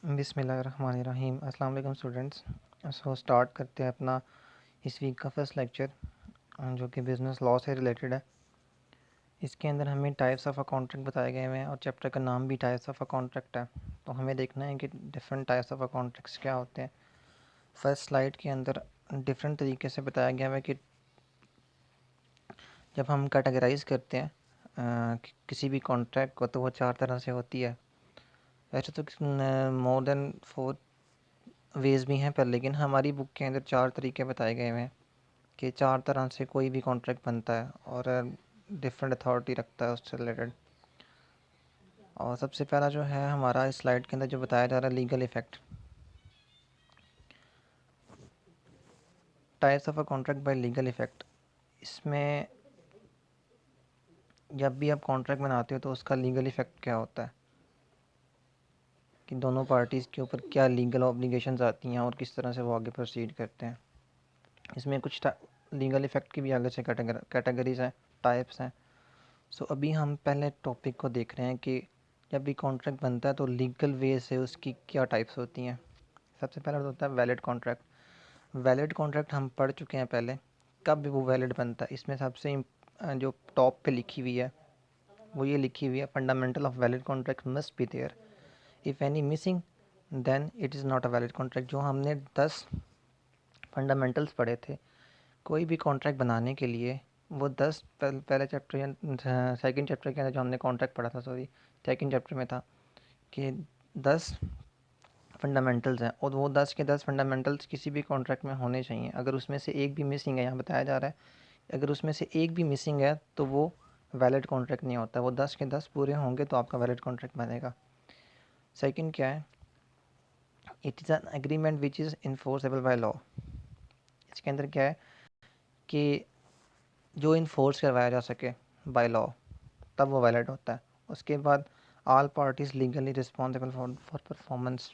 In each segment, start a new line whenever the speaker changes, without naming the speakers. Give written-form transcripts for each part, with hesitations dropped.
बिस्मिल्लाहिर्रहमानिर्रहीम। अस्सलाम वालेकुम स्टूडेंट्स। सो स्टार्ट करते हैं अपना इस वीक का फर्स्ट लेक्चर जो कि बिज़नेस लॉ से रिलेटेड है। इसके अंदर हमें टाइप्स ऑफ अ कॉन्ट्रैक्ट बताए गए हुए हैं और चैप्टर का नाम भी टाइप्स ऑफ अ कॉन्ट्रैक्ट है। तो हमें देखना है कि different types of a contracts क्या होते हैं। फर्स्ट स्लाइड के अंदर डिफरेंट तरीके से बताया गया है कि जब हम कैटेगराइज करते हैं किसी भी कॉन्ट्रैक्ट को, तो वो 4 तरह से होती है। वैसे तो मोर देन 4 वेज़ भी हैं, पर लेकिन हमारी बुक के अंदर 4 तरीके बताए गए हुए हैं कि 4 तरह से कोई भी कॉन्ट्रैक्ट बनता है और डिफरेंट अथॉरिटी रखता है उससे रिलेटेड। और सबसे पहला जो है हमारा इस स्लाइड के अंदर जो बताया जा रहा है, legal effect. Types of a contract by legal effect. इसमें जब भी आप कॉन्ट्रैक्ट बनाते हो तो उसका लीगल इफ़ेक्ट क्या होता है कि दोनों पार्टीज़ के ऊपर क्या लीगल ऑब्लिगेशंस आती हैं और किस तरह से वो आगे प्रोसीड करते हैं। इसमें कुछ लीगल इफ़ेक्ट की भी आगे से कैटेगरीज हैं, टाइप्स हैं। सो अभी हम पहले टॉपिक को देख रहे हैं कि जब भी कॉन्ट्रैक्ट बनता है तो लीगल वे से उसकी क्या टाइप्स होती हैं। सबसे पहला तो होता है वैलिड कॉन्ट्रैक्ट। वैलिड कॉन्ट्रैक्ट हम पढ़ चुके हैं पहले, कब वो वैलिड बनता है। इसमें सबसे जो टॉप पे लिखी हुई है वो ये लिखी हुई है, fundamental of valid contract must be there, if any missing then it is not a valid contract. जो हमने 10 फंडामेंटल्स पढ़े थे कोई भी कॉन्ट्रैक्ट बनाने के लिए, वो 10 पहले चैप्टर या सेकंड चैप्टर के अंदर जो हमने कॉन्ट्रैक्ट पढ़ा था, सॉरी सेकंड चैप्टर में था कि 10 फंडामेंटल्स हैं और वो 10 के 10 फंडामेंटल्स किसी भी कॉन्ट्रैक्ट में होने चाहिए। अगर उसमें से एक भी मिसिंग है, यहाँ बताया जा रहा है, अगर उसमें से एक भी मिसिंग है तो वो वैलिड कॉन्ट्रैक्ट नहीं होता। वो 10 के 10 पूरे होंगे तो आपका वैलिड कॉन्ट्रैक्ट बनेगा। सेकंड क्या है, it is an agreement which is enforceable by law. इसके अंदर क्या है कि जो इन्फोर्स करवाया जा सके बाय लॉ, तब वो वैलिड होता है। उसके बाद all parties legally responsible for performance.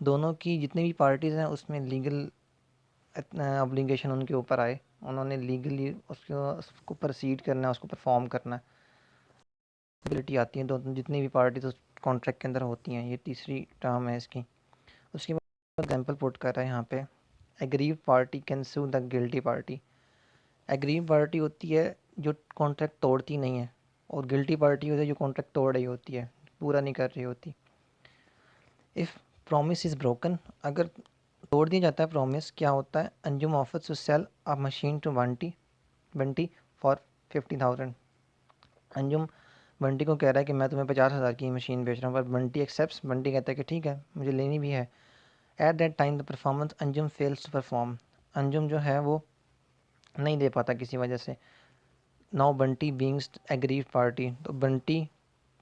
दोनों की जितनी भी पार्टीज़ हैं उसमें लीगल ऑब्लिगेशन उनके ऊपर आए, उन्होंने लीगली उसको प्रोसीड करना है, उसको परफॉर्म करना है। एबिलिटी आती है दोनों जितनी भी पार्टीज उस कॉन्ट्रैक्ट के अंदर होती हैं, ये तीसरी टर्म है इसकी। उसके बाद एग्जाम्पल पुट कर रहा है यहाँ पे, aggrieve party can sue the guilty party. Aggrieve party होती है जो कॉन्ट्रैक्ट तोड़ती नहीं है, और गिल्टी पार्टी होती है जो कॉन्ट्रैक्ट तोड़ रही होती है, पूरा नहीं कर रही होती। इफ़ प्रॉमिस इज़ ब्रोकन, अगर तोड़ दिया जाता है प्रॉमिस, क्या होता है, Anjum offers to sell a machine to Bunty Bunty for 50,000। Anjum Bunty को कह रहा है कि मैं तुम्हें 50,000 की मशीन बेच रहा हूँ, पर बंटी एक्सेप्ट्स, बंटी कहता है कि ठीक है मुझे लेनी भी है। At that time the performance Anjum fails to perform. Anjum जो है वो नहीं दे पाता किसी वजह से। Now Bunty beings aggrieve party, तो बंटी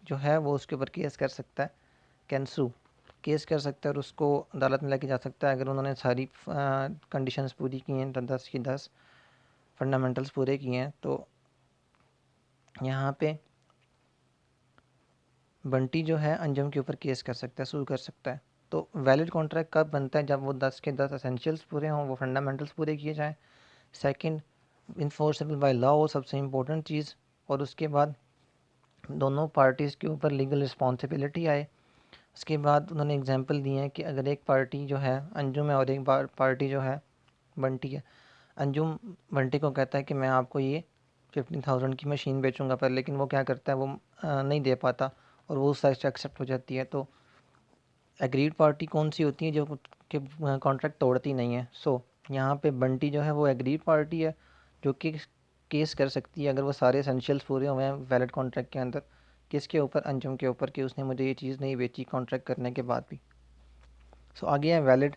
जो है वो उसके ऊपर केस कर सकता है, कैंसू केस कर सकता है और उसको अदालत में लेके जा सकता है। अगर उन्होंने सारी कंडीशंस पूरी की हैं, 10 की 10 फंडामेंटल्स पूरे किए हैं, तो यहाँ पे बंटी जो है अंजुम के ऊपर केस कर सकता है, सू कर सकता है। तो वैलिड कॉन्ट्रैक्ट कब बनता है, जब वो 10 के 10 एसेंशियल्स पूरे हों, वो फंडामेंटल्स पूरे किए जाएँ। सेकंड, इन्फोर्सेबल बाय लॉ, वो सबसे इम्पोर्टेंट चीज़। और उसके बाद दोनों पार्टीज़ के ऊपर लीगल रिस्पॉन्सिबिलिटी आए। उसके बाद उन्होंने एग्जांपल दिए हैं कि अगर एक पार्टी जो है अंजुम है और एक पार्टी जो है बंटी है। अंजुम बंटी को कहता है कि मैं आपको ये 50,000 की मशीन बेचूंगा, पर लेकिन वो क्या करता है, वो नहीं दे पाता और वो उस साइड से एक्सेप्ट हो जाती है। तो एग्रीड पार्टी कौन सी होती है, जो कि कॉन्ट्रैक्ट तोड़ती नहीं है। सो यहाँ पे बंटी जो है वो एग्रीड पार्टी है जो कि केस कर सकती है अगर वो सारे एसेंशियल्स पूरे हुए हैं वैलिड कॉन्ट्रैक्ट के अंदर। किसके ऊपर, अंजुम के ऊपर, कि उसने मुझे ये चीज़ नहीं बेची कॉन्ट्रैक्ट करने के बाद भी। सो आगे है valid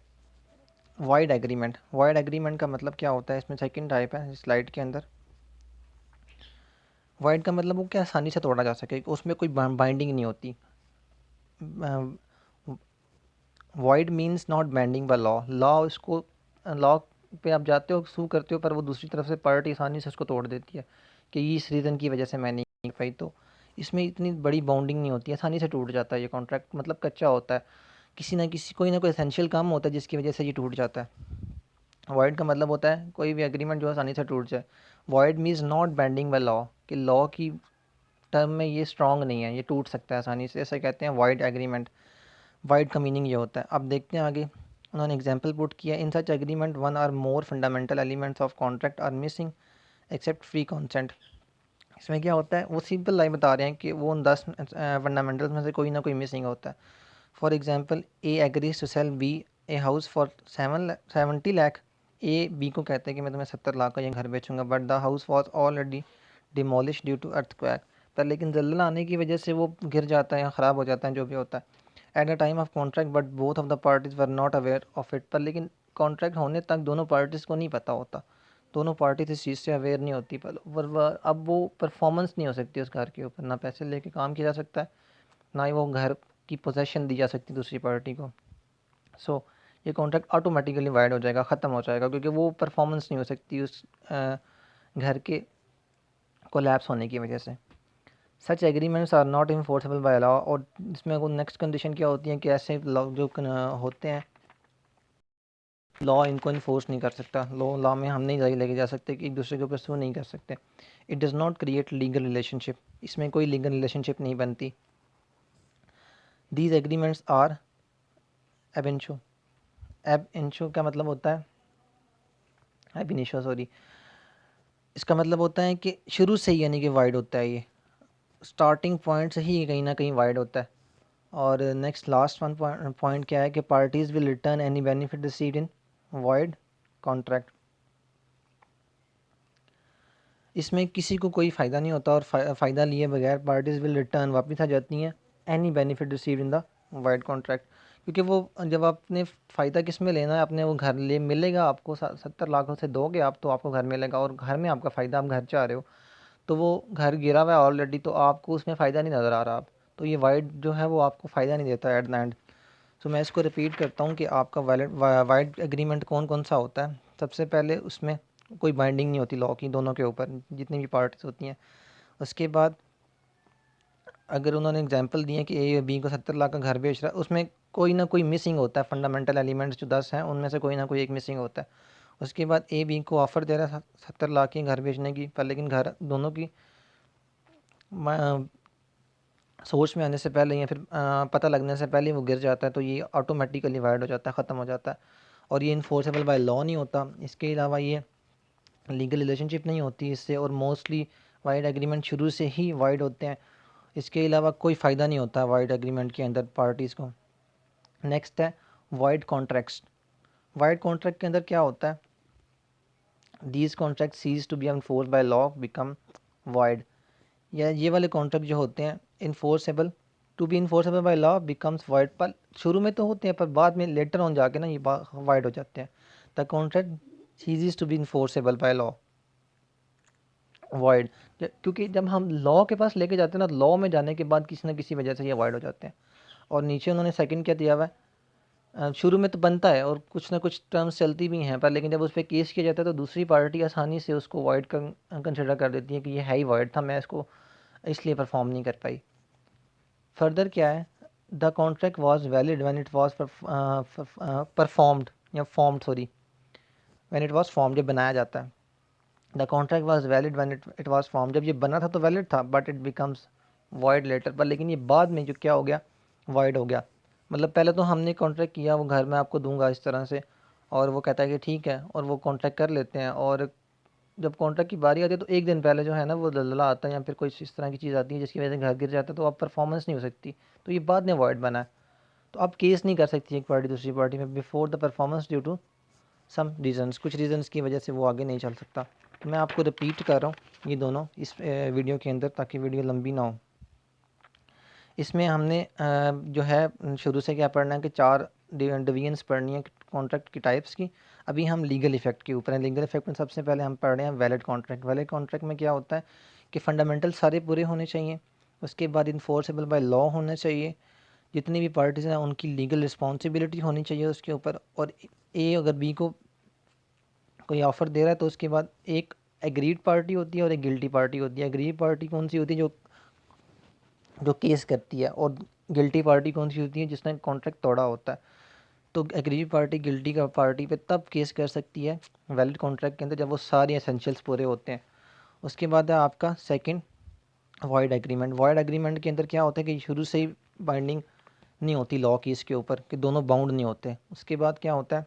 wide agreement. Wide agreement का मतलब क्या होता है, इसमें सेकंड टाइप है स्लाइड के अंदर। वाइड का मतलब वो क्या आसानी से तोड़ा जा सके, उसमें कोई बाइंडिंग नहीं होती। Wide means not binding by law. Law उसको, लॉ पे आप जाते हो, सू करते हो, पर वो दूसरी तरफ से पार्टी आसानी से उसको तोड़ देती है कि इस रीज़न की वजह से मैं नहीं कर पाई। तो इसमें इतनी बड़ी बाउंडिंग नहीं होती है, आसानी से टूट जाता है ये कॉन्ट्रैक्ट। मतलब कच्चा होता है, किसी ना किसी कोई ना कोई एसेंशियल काम होता है जिसकी वजह से ये टूट जाता है। वॉइड का मतलब होता है कोई भी एग्रीमेंट जो आसानी से टूट जाए। Void means not binding by law, कि लॉ की टर्म में ये स्ट्रांग नहीं है, ये टूट सकता है आसानी से, ऐसा कहते हैं वॉइड एग्रीमेंट। वाइड का मीनिंग ये होता है। अब देखते हैं आगे, उन्होंने एग्जांपल पुट किया, in such agreement one or more fundamental elements of contract are missing except free consent. इसमें क्या होता है, वो सिंपल लाइन बता रहे हैं कि वो उन 10 फंडामेंटल्स में से कोई ना कोई मिसिंग होता है। For example, A agrees to sell B a house for 70 lakh. A B को कहते हैं कि मैं तुम्हें 70 लाख का ये घर बेचूंगा, but the house was already demolish due to earthquake. पर लेकिन जल्द आने की वजह से वो गिर जाता है या ख़राब हो जाता है, जो भी होता है at the time of contract, but both of the parties were not aware of it. पर लेकिन कॉन्ट्रैक्ट होने तक दोनों पार्टीज़ को नहीं पता होता, दोनों पार्टीज इस चीज़ से अवेयर नहीं होती। पर अब वो परफॉर्मेंस नहीं हो सकती उस घर के ऊपर, ना पैसे लेके काम किया जा सकता है, ना ही वो घर की पोजेशन दी जा सकती दूसरी पार्टी को। सो ये कॉन्ट्रैक्ट ऑटोमेटिकली वाइड हो जाएगा, ख़त्म हो जाएगा, क्योंकि वो परफॉर्मेंस नहीं हो सकती उस घर के कोलैप्स होने की वजह से। Such agreements are not enforceable by law. और इसमें नेक्स्ट कंडीशन क्या होती है कि ऐसे लॉ जो होते हैं, लॉ इनको इन्फोर्स नहीं कर सकता। लॉ में हम नहीं लेके जा सकते कि एक दूसरे के ऊपर सू नहीं कर सकते। It does not create legal relationship, इसमें कोई लीगल रिलेशनशिप नहीं बनती। दीज एग्रीमेंट्स आर एब इंशो। एब इंशो का मतलब होता है, एब इनिशो सॉरी, इसका मतलब होता है कि शुरू से ही, यानी कि वाइड होता है, ये स्टार्टिंग पॉइंट से ही कहीं ना कहीं वाइड होता है। और नेक्स्ट लास्ट वन पॉइंट क्या है कि parties will return any benefit received in wide contract. इसमें किसी को कोई फ़ायदा नहीं होता, और फ़ायदा लिए बगैर पार्टीज़ विल रिटर्न, वापस आ जाती हैं, any benefit received in the wide contract. क्योंकि वो जब आपने फ़ायदा किस में लेना है, अपने वो घर ले मिलेगा आपको, 70 लाखों से दोगे आप तो आपको घर मिलेगा, और घर में आपका फ़ायदा, आप घर चाह रहे हो, तो वो घर गिरा हुआ है ऑलरेडी, तो आपको उसमें फ़ायदा नहीं नज़र आ रहा। आप तो ये वाइड जो है वो आपको फ़ायदा नहीं देता एट द एंड। सो मैं इसको रिपीट करता हूँ कि आपका वाइड एग्रीमेंट कौन कौन सा होता है। सबसे पहले उसमें कोई बाइंडिंग नहीं होती लॉ की दोनों के ऊपर, जितनी भी पार्टीज होती हैं। उसके बाद अगर उन्होंने एग्जांपल दिए कि ए बी को 70 लाख का घर बेच रहा है, उसमें कोई ना कोई मिसिंग होता है। फंडामेंटल एलिमेंट्स जो 10 हैं उनमें से कोई ना कोई एक मिसिंग होता है। उसके बाद ए बी को ऑफ़र दे रहा है 70 लाख की घर बेचने की, पर लेकिन घर दोनों की सोच में आने से पहले या फिर पता लगने से पहले वो गिर जाता है, तो ये ऑटोमेटिकली वाइड हो जाता है, ख़त्म हो जाता है, और ये इन्फोर्सेबल बाय लॉ नहीं होता। इसके अलावा ये लीगल रिलेशनशिप नहीं होती इससे, और मोस्टली वाइड एग्रीमेंट शुरू से ही वाइड होते हैं। इसके अलावा कोई फ़ायदा नहीं होता वाइड एग्रीमेंट के अंदर पार्टीज़ को। नेक्स्ट है वाइड कॉन्ट्रैक्ट्स। वाइड कॉन्ट्रैक्ट के अंदर क्या होता है, these contract cease to be enforce by law become void. या ये वाले कॉन्ट्रैक्ट जो होते हैं enforceable, to be enforceable by law becomes void, पर शुरू में तो होते हैं पर बाद में लेटर ऑन जाके ना ये वाइड हो जाते हैं। The contract ceases to be enforceable by law void, क्योंकि जब हम लॉ के पास लेके जाते हैं ना, लॉ में जाने के बाद किसी ना किसी वजह से ये वाइड हो जाते हैं। और नीचे उन्होंने सेकंड क्या दिया हुआ है, शुरू में तो बनता है और कुछ ना कुछ टर्म्स चलती भी हैं, पर लेकिन जब उस पर केस किया जाता है तो दूसरी पार्टी आसानी से उसको वाइड कंसिडर कर देती है कि ये है ही वाइड था, मैं इसको इसलिए परफॉर्म नहीं कर पाई। फर्दर क्या है, the contract was valid when it was performed या formed sorry, when it was form, जब बनाया जाता है। The contract was valid when it was form, जब ये बना था तो वैलिड था, but it becomes void later. पर लेकिन ये बाद में जो क्या हो गया, वाइड हो गया। मतलब पहले तो हमने कॉन्ट्रैक्ट किया, वो घर मैं आपको दूंगा इस तरह से, और वो कहता है कि ठीक है, और वो कॉन्ट्रैक्ट कर लेते हैं, और जब कॉन्ट्रैक्ट की बारी आती है तो एक दिन पहले जो है ना वो दलाला आता है या फिर कोई इस तरह की चीज़ आती है जिसकी वजह से घर गिर जाता है, तो अब परफॉर्मेंस नहीं हो सकती, तो ये बाद में वाइड बना है। तो अब केस नहीं कर सकती एक पार्टी दूसरी पार्टी में before the performance due to some reasons, कुछ रीजंस की वजह से वो आगे नहीं चल सकता। तो मैं आपको रिपीट कर रहा हूँ ये दोनों इस वीडियो के अंदर, ताकि वीडियो लंबी ना हो। इसमें हमने जो है शुरू से क्या पढ़ना है कि 4 डिवीजन्स पढ़नी है कॉन्ट्रैक्ट की टाइप्स की। अभी हम लीगल इफेक्ट के ऊपर हैं। लीगल इफेक्ट में सबसे पहले हम पढ़ रहे हैं वैलिड कॉन्ट्रैक्ट। वैलिड कॉन्ट्रैक्ट में क्या होता है कि फंडामेंटल सारे पूरे होने चाहिए, उसके बाद इन्फोर्सेबल बाय लॉ होना चाहिए, जितनी भी पार्टीज़ हैं उनकी लीगल रिस्पॉन्सिबिलिटी होनी चाहिए उसके ऊपर, और ए अगर बी को कोई ऑफ़र दे रहा है तो उसके बाद एक एग्रीड पार्टी होती है और एक गिल्टी पार्टी होती है। एग्रीड पार्टी कौन सी होती है, जो जो केस करती है, और गिल्टी पार्टी कौन सी होती है, जिसने कॉन्ट्रैक्ट तोड़ा होता है। तो एग्रीड पार्टी गिल्टी का पार्टी पे तब केस कर सकती है वैलिड कॉन्ट्रैक्ट के अंदर, जब वो सारे एसेंशियल्स पूरे होते हैं। उसके बाद है आपका second wide agreement. Wide agreement के अंदर क्या होता है कि शुरू से ही बाइंडिंग नहीं होती लॉ की इसके ऊपर, कि दोनों बाउंड नहीं होते। उसके बाद क्या होता है,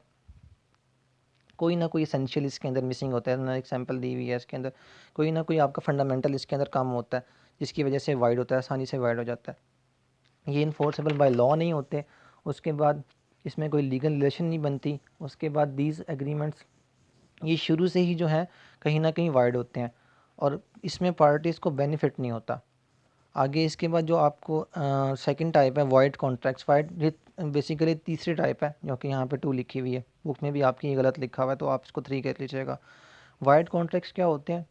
कोई ना कोई एसेंशियल इसके अंदर मिसिंग होता है। ना एग्जाम्पल दी हुई है इसके अंदर, कोई ना कोई आपका फंडामेंटल इसके अंदर काम होता है, जिसकी वजह से वाइड होता है, आसानी से वाइड हो जाता है। ये इन्फोर्सेबल बाय लॉ नहीं होते। उसके बाद इसमें कोई लीगल रिलेशन नहीं बनती। उसके बाद दीज एग्रीमेंट्स ये शुरू से ही जो है कहीं ना कहीं वाइड होते हैं, और इसमें पार्टीज़ को बेनिफिट नहीं होता। आगे इसके बाद जो आपको सेकंड टाइप है वाइड कॉन्ट्रैक्ट्स। वाइड बेसिकली तीसरी टाइप है, जो कि यहाँ पे 2 लिखी हुई है, बुक में भी आपकी ये गलत लिखा हुआ है तो आप इसको 3 कर लीजिएगा। वाइड कॉन्ट्रैक्ट्स क्या होते हैं,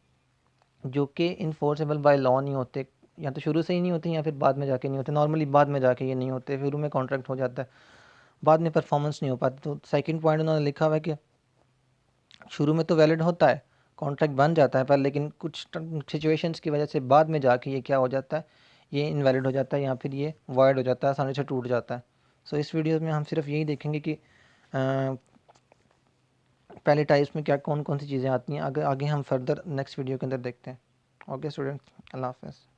जो कि इन्फोर्सेबल बाय लॉ नहीं होते, या तो शुरू से ही नहीं होते या फिर बाद में जाके नहीं होते। नॉर्मली बाद में जाके ये नहीं होते, शुरू में कॉन्ट्रैक्ट हो जाता है, बाद में परफॉर्मेंस नहीं हो पाती। तो सेकंड पॉइंट उन्होंने लिखा हुआ है कि शुरू में तो वैलिड होता है, कॉन्ट्रैक्ट बन जाता है पर, लेकिन कुछ सिचुएशंस की वजह से बाद में जाके ये क्या हो जाता है, ये इनवैलिड हो जाता है या फिर ये वाइड हो जाता है, आसानी से टूट जाता है। सो इस वीडियो में हम सिर्फ यही देखेंगे कि पहले टाइप्स में क्या कौन कौन सी चीज़ें आती हैं। आगे आगे हम फर्दर नेक्स्ट वीडियो के अंदर देखते हैं। ओके स्टूडेंट्स, अल्लाह हाफ़िज़।